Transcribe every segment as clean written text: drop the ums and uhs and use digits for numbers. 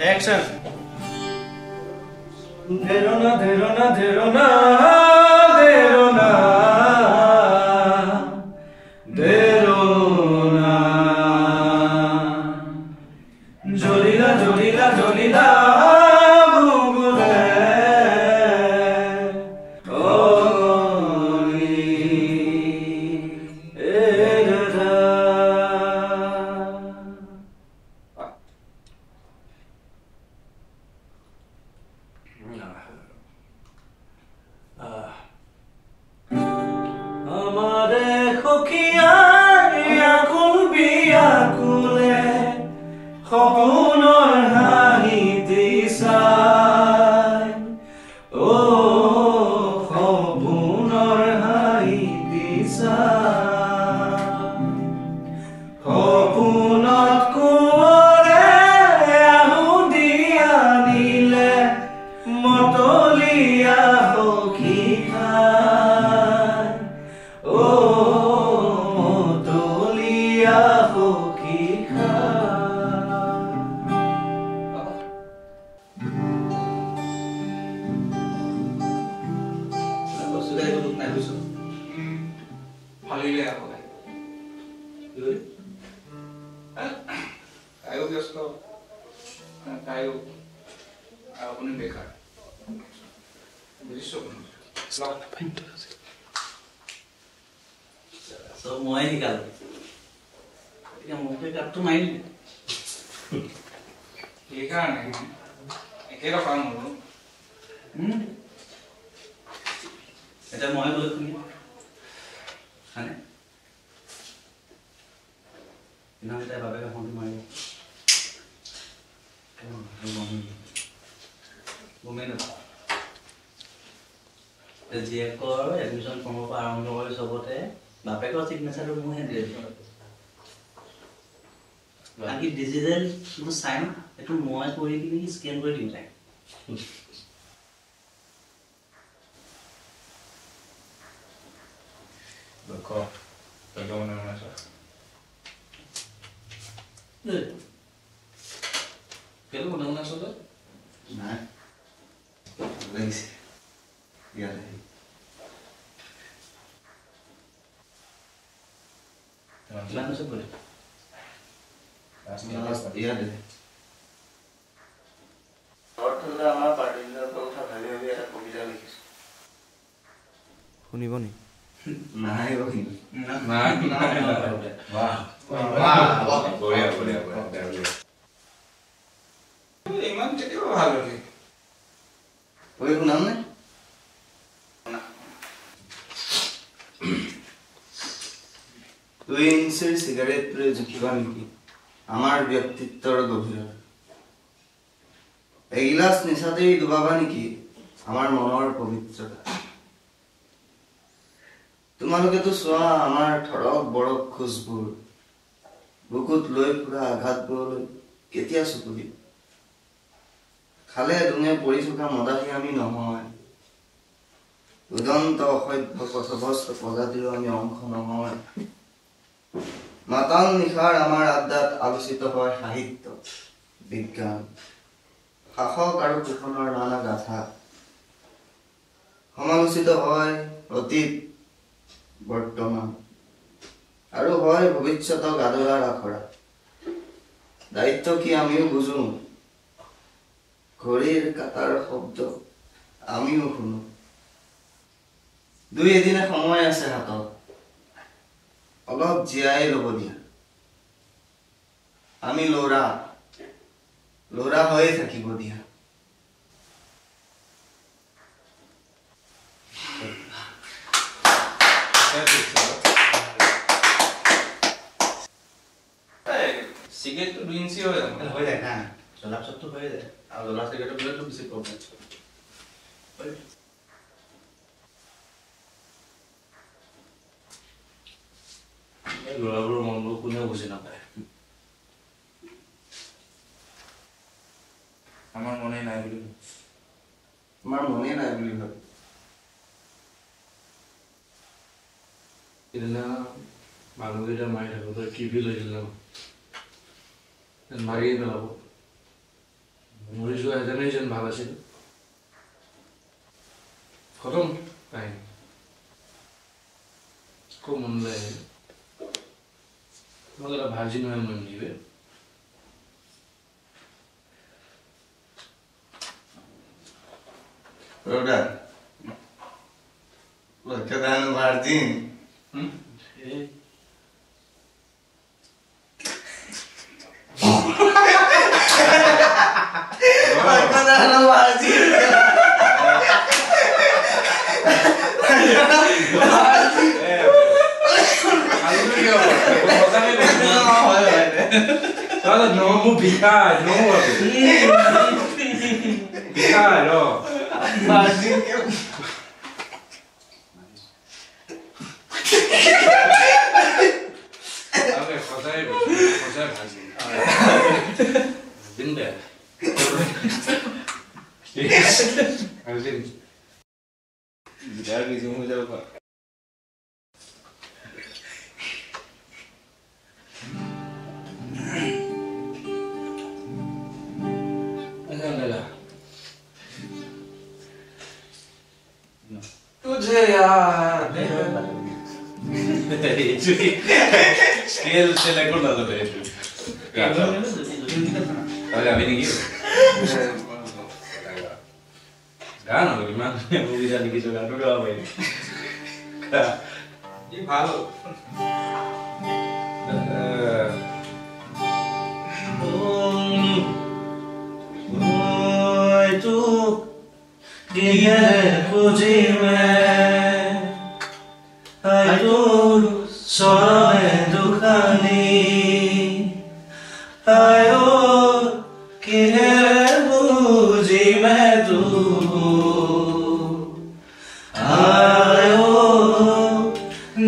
Action. Derona, derona, derona, derona, derona. Jolila, jolila, jolila, bugule. So moi nikal. Yang mau kita tuh main. Ikan nih. Kira kamu lu. Ada moi boleh punya. Aneh. Ini kita bapak yang mau main. Bumen apa? Jadi ekor admission form apa around the sobote. Bapak kau signature tu muhe dia. Lagi digital tu sign itu muat kau ini scan kau di mana? Bekor, bagaimana masa? Kalau mana sudah? Nah, lagi sih, ya lagi. Mana sebut? Iya deh. Waktu lama pada ini aku tak ada yang ada komputer lagi. Kuni boni. Nah, ini. Nah. Wah. Boleh. Iman jadi apa lagi? Boleh kenal nih? Twinser cigarette pre जुकिवानी की हमार व्यक्तित्व गभीर एक गिलास निशाते ही दुबाबानी की हमार मनोर पवित्रता तुम्हारे तो सुआ हमार ठड़क बड़क खुशबुर बुकुत लोई पूरा आघात बोल केतिया सुकुली खाले दुनिया पड़ी चुका मदाही आमी নহয় উদন্ত অসভ্য পথভ্ৰষ্ট প্ৰজাতিৰ আমি অংশ নহয় মাতাল নিশাৰ আমাৰ আড্ডাত আলোচিত হয় সাহিত্য বিজ্ঞান শাসক আৰু কুশলৰ নানা গাথা সমালোচিত হয় অতীত বৰ্তমান আৰু হয় ভৱিষ্যতক আদৰাৰ আখৰা দায়িত্ব কি আমিও বুজো ঘড়ীৰ কাটাৰ শব্দ আমিও শুনো দুই এদিনে সময় আছে হাতত অলপ জিয়াই ল'ব দিয়া আমি ল'ৰা হৈয়ে থাকিব দিয়া সিগারেট তো 2 ইঞ্চি হয়ে যায় না জলাপ সব তো হয়ে যায় আর জলাপ সিগারেট বলে তো বেশি প্রবলেম ল'ৰাবোৰৰ মনবোৰ কোনেও বুজি নাপায় আমাৰ মনে নাই বলি আমাৰ মনে নাই বুলি ভাবে ইদিনা মানুহকেইটা মাৰি থাকোঁতে টিভি লৈ দিলে মাৰিয়ে পেলাব মৰি যোৱা এজনেই যেন ভাল আছিল খতম কাহিনী আকৌ মনলৈ আহিল মই এটা ভাৰ্জিন হৈ মন দিবে Roda. Lo que dan Martín. Eh. Lo que dan Martín. Salah no mu bicar no bicar no Martín que Oke, selesai. Been there. I've been. Gitar কিছু হৈ যাব পাৰ तुझे याद স্কেল সেলেক্ট করতে হবে তাহলে আমি নাকি গান হলো ইমান মুভি জানি কিছু গানও গাওয়া হয়নি এই ভালো तू दिए बुझी में आई तू सोने दुखानी आयो कि है बुझी में तू आयो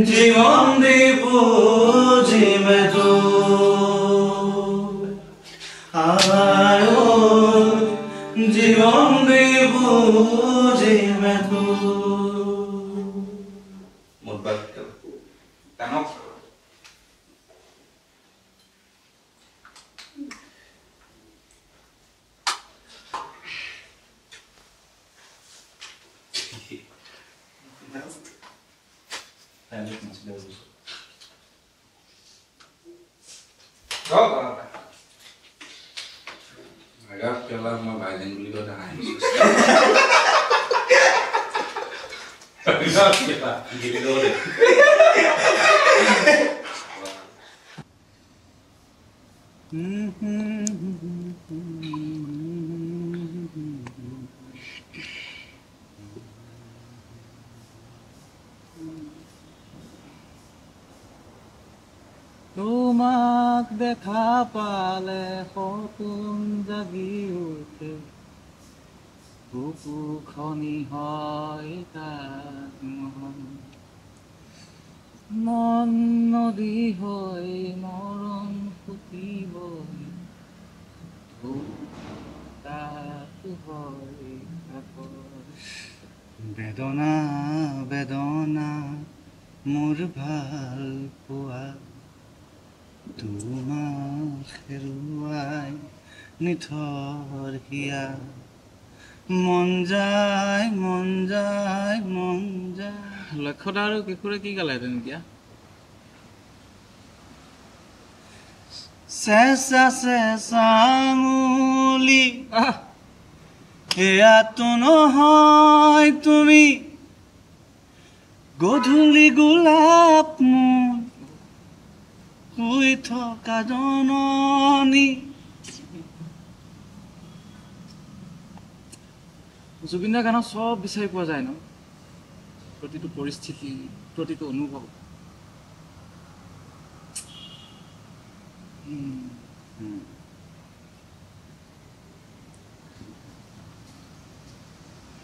जीवन दी बुझी में तू आयो जीवन दी बुझी में तू মুদবাদ টানক agak kelar mah bajen beli udah habis agak kita gini dulu deh তোমাক দেখা পালে সপোন জাগি উঠে বুকু খনি হয় তাত মন নদী হৈ মৰম ফুটিব তাত হয় বেদনা বেদনা মোৰ ভাল পোৱা তোমাক হেৰুৱাই নিথৰ হিয়া মন যায় মন যায় মন যায় লক্ষ্যতা আৰু কিশোৰে কি গালেহেঁতেন এতিয়া চেঁচা চেঁচা আঙুলি এয়াতো নহয় তুমি গধূলি গোলাপ মোৰ শুই থকা জননী জুবিন দাৰ গানত চব বিচাৰি পোৱা যায় ন প্ৰতিটো পৰিস্থিতি প্ৰতিটো অনুভৱ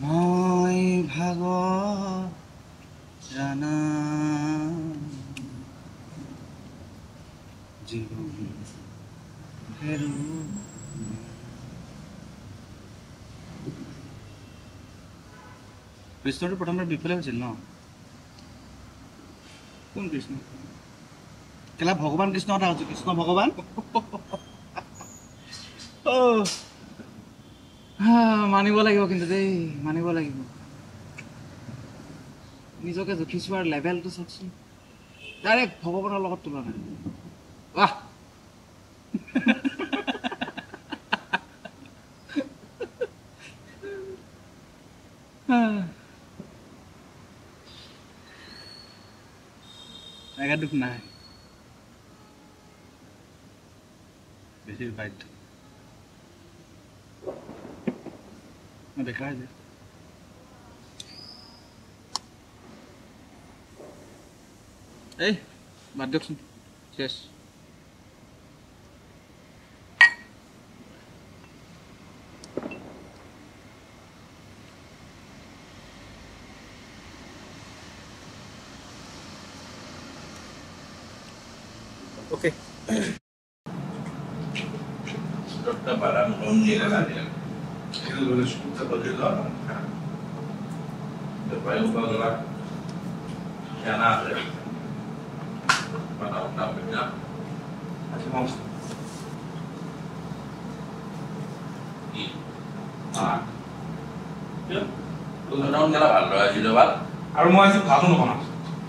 মই ভাগৰ জানা জীবন হেৰু কৃষ্ণটো প্ৰথমতে বিফলে হৈছিল ন কোন কৃষ্ণ কেলা ভগৱান কৃষ্ণ কথা কৈছো কৃষ্ণ ভগৱান মানিব লাগিব কিন্তু দেই মানিব লাগিব নিজকে জুখি চোৱাৰ লেভেলটো চাওকচোন ডাইৰেক্ট ভগৱানৰ লগত তুলনা বাহ আগা দুখ নাই বেছি বাধ্য মই দেখাই যে এই বাদ দিয়কচোন শেষ Okay. Dokter barang dunia kan ya. Itu lulus kita berjalan. Depan bergerak. Yang ada. Mana namanya? Masih mau. Ya. Lu tahun kenapa? Lu aja dapat. আৰু মই আজি ভাতো নবনাওঁ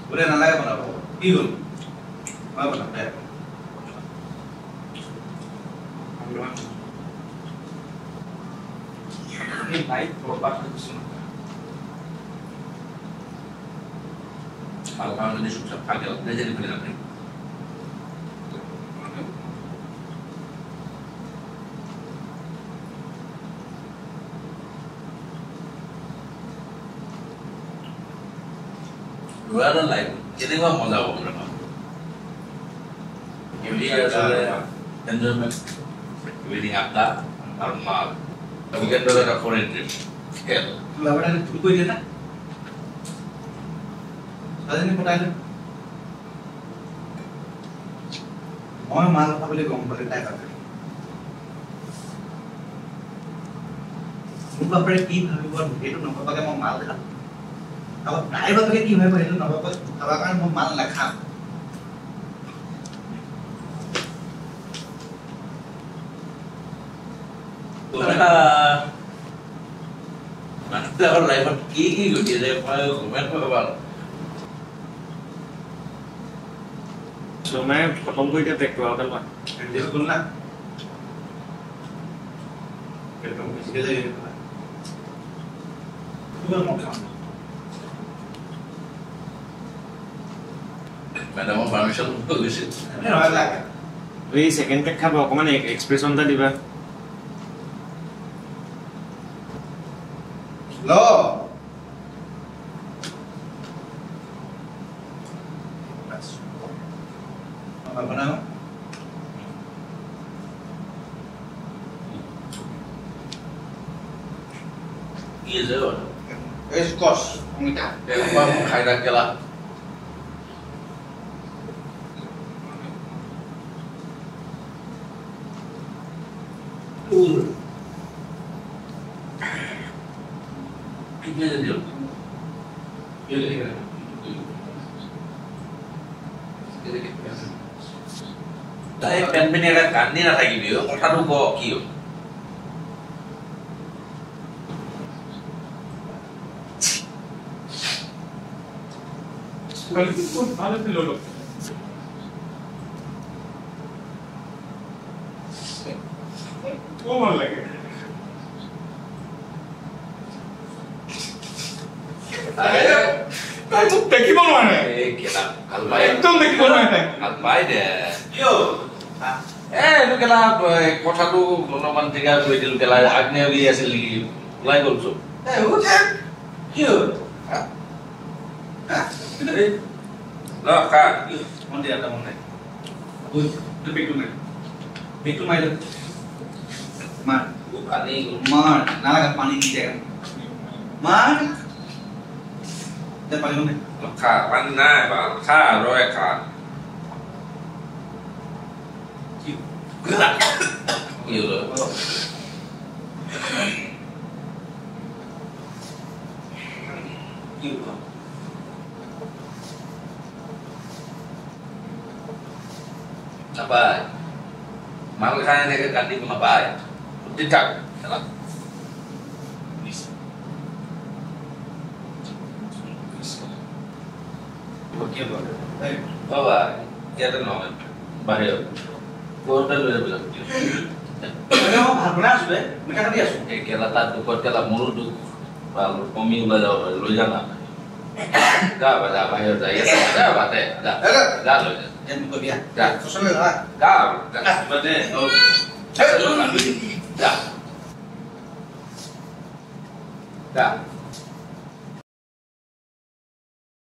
বোলে নালাগে বনাব কি হ'ল মই বনাম দে লাইট বৰবাদ হৈ গৈছে Kalau kamu ini sukses panggil, dia jadi beli nanti. Dua ada lain, jadi mah mau tahu berapa? Ini ada enjoyment, wedding apa, normal. Tapi kan dulu ada foreign trip, ya. লাবড়ানে তুই কই দে না সাজনি পটাইলে মই মাল খাবলৈ গম পালে তাই কাটে মোৰ বাপৰে কি ভাবিব সেইটো নকবাকে মই মাল খাম আৰু তাই বাপৰে কি ভাবিব সেইটো নকবাকে খাবা কাৰণ মই মাল নাখাম Nanti orang lain pergi gitu dia mau komen apa? So मैं प्रथम को क्या देखते हो अकल में এন্ডিল কোন না এরকম কিছু দিয়ে দেবে তুমি মত খাও Mana mau permission bagus sih. এনে হয় লাগে वही सेकंड पेक खाबो অকমান এক্সপ্রেশন টা দিবা ল apa nama? Iya zero. Kos, kita. Apa mau kaya kela? Ini aja dia. Iya. Tapi pen-pennya kan ini nata gitu, orang kok kio. Kalau itu ada pelolo. Oh lagi. Kamu teki mana? Kita albai. Itu teki mana? Albai deh. Yo. Itu kela kota tu noman tiga itu kela agnya dia asli mulai golso. Udah. Yo. Lah kak. Mau dia ada mau naik. Itu pikir naik. Pikir main. Mar. Bukan ini. Mar. Nalaga pani di jalan. Mar. Dia paling naik. Kak, mana bang? Kak, roy kak. Gerak. Iya loh. Yo. Apa? Malu kan dia kan di rumah baik. Tidak, salah. কি হ'ব বাবা ইয়াতে নহয় বাহিৰত কোৰ্টে লৈ যাব মই ভাত বনাই আছো মিঠা কাটি আছো এই কেলা তাত দুখত কেলা মোৰো দুখ কমি ওলাই যাব পাৰে লৈ যা না যা বাহিৰত যা ইয়াতে যা বাটে যা যা লৈ যা যেন কবিয়া যা সঁচাকৈ যা যা বাটে যা যা